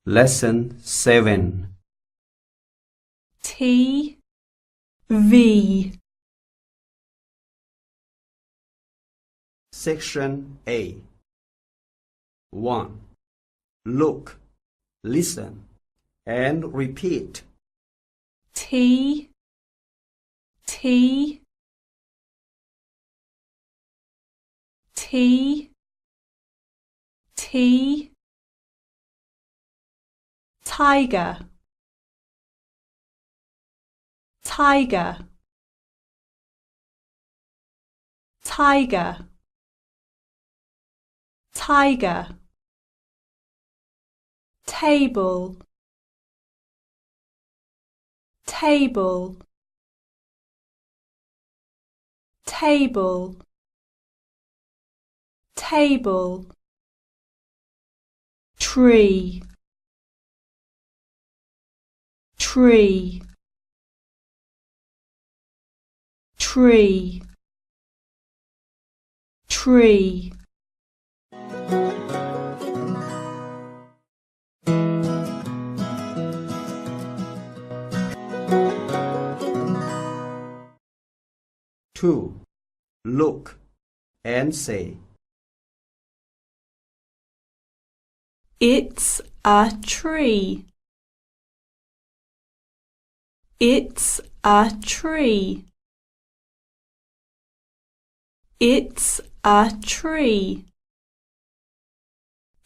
Lesson 7. TV. Section A. 1. Look, listen, and repeat. T. T. T. T. Tiger. Tiger. Tiger. Tiger. Table. Table. Table. Table. Tree. Tree. Tree. Tree. Two. Look and say. It's a tree. It's a tree. It's a tree.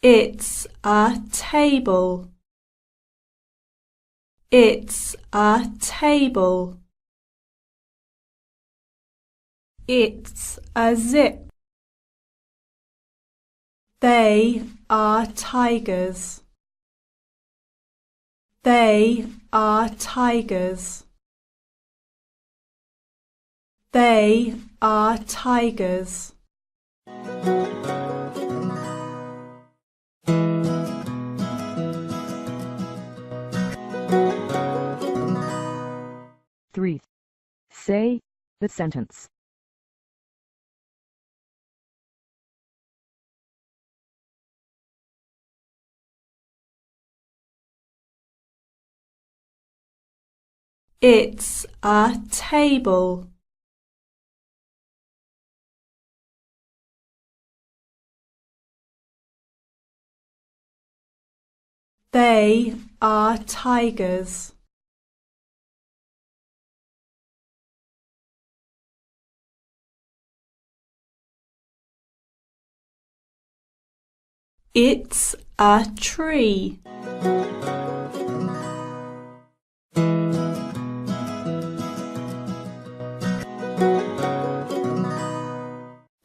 It's a table. It's a table. It's a zip. They are tigers. They are tigers. They are tigers. Three. Say the sentence. It's a table. They are tigers. It's a tree.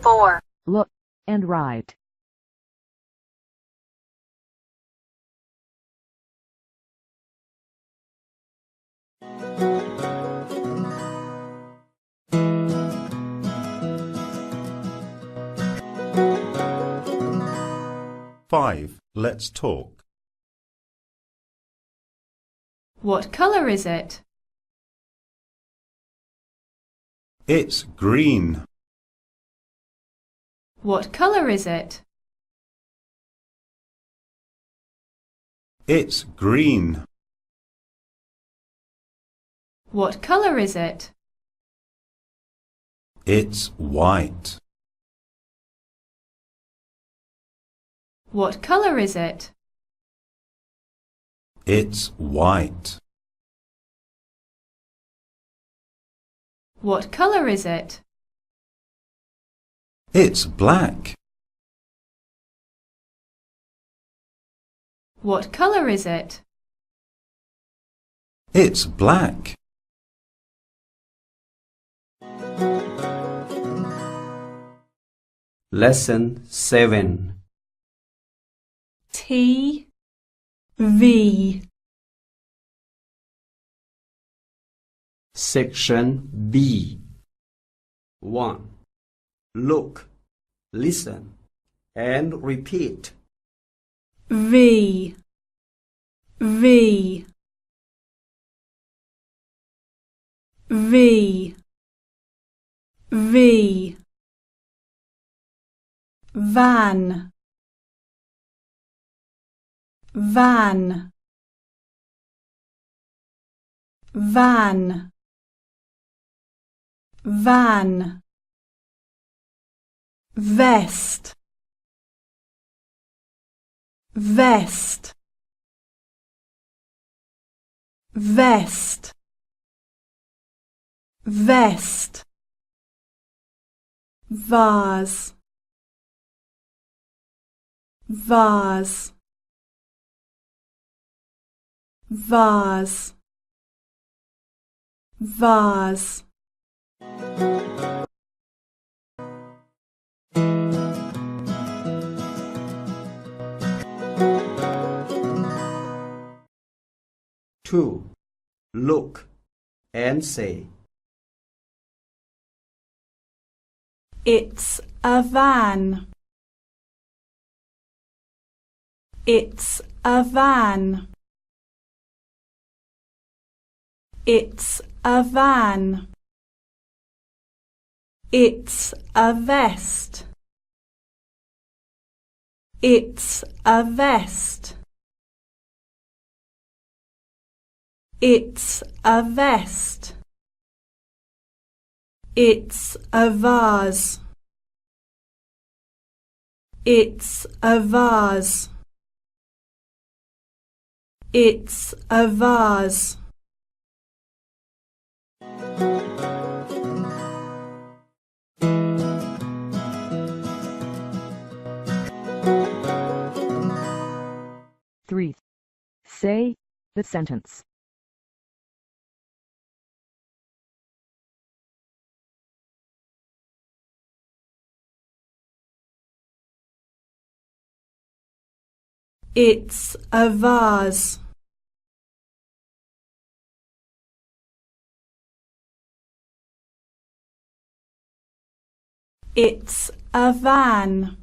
Four. Look and write. Five. Let's talk. What colour is it? It's green. What colour is it? It's green. What colour is it? It's white. What colour is it? It's white. What colour is it? It's black. What colour is it? It's black. Lesson 7. TV. Section B. 1. Look, listen, and repeat. V. V. V. V. Van. van, van, van, vest, vest, vest, vest, vase, vase, vase, vase. Two, look and say, It's a van. It's a van. It's a van. It's a vest. It's a vest. It's a vest. It's a vase. It's a vase. It's a vase. Three. Say the sentence. It's a vase. It's a van.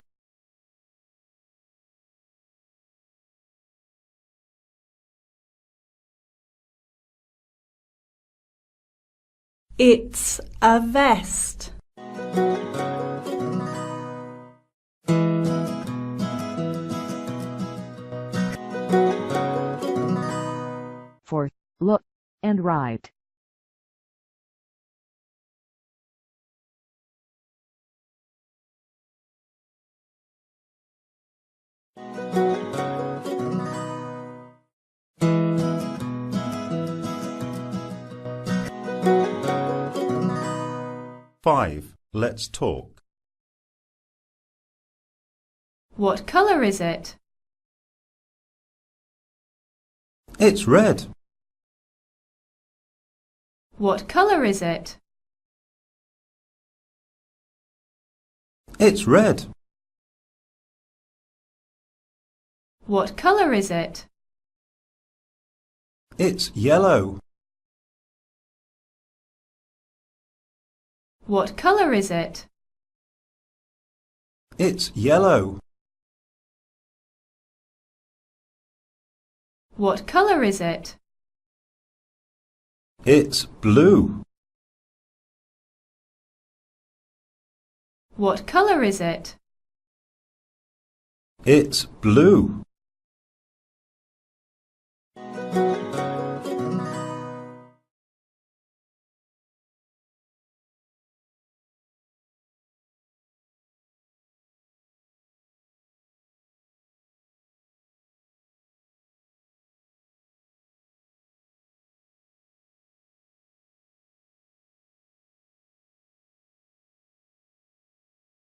It's a vest. Fourth. Look and write. Five. Let's talk. What colour is it? It's red. What colour is it? It's red. What colour is it? It's yellow. What colour is it? It's yellow. What colour is it? It's blue. What colour is it? It's blue.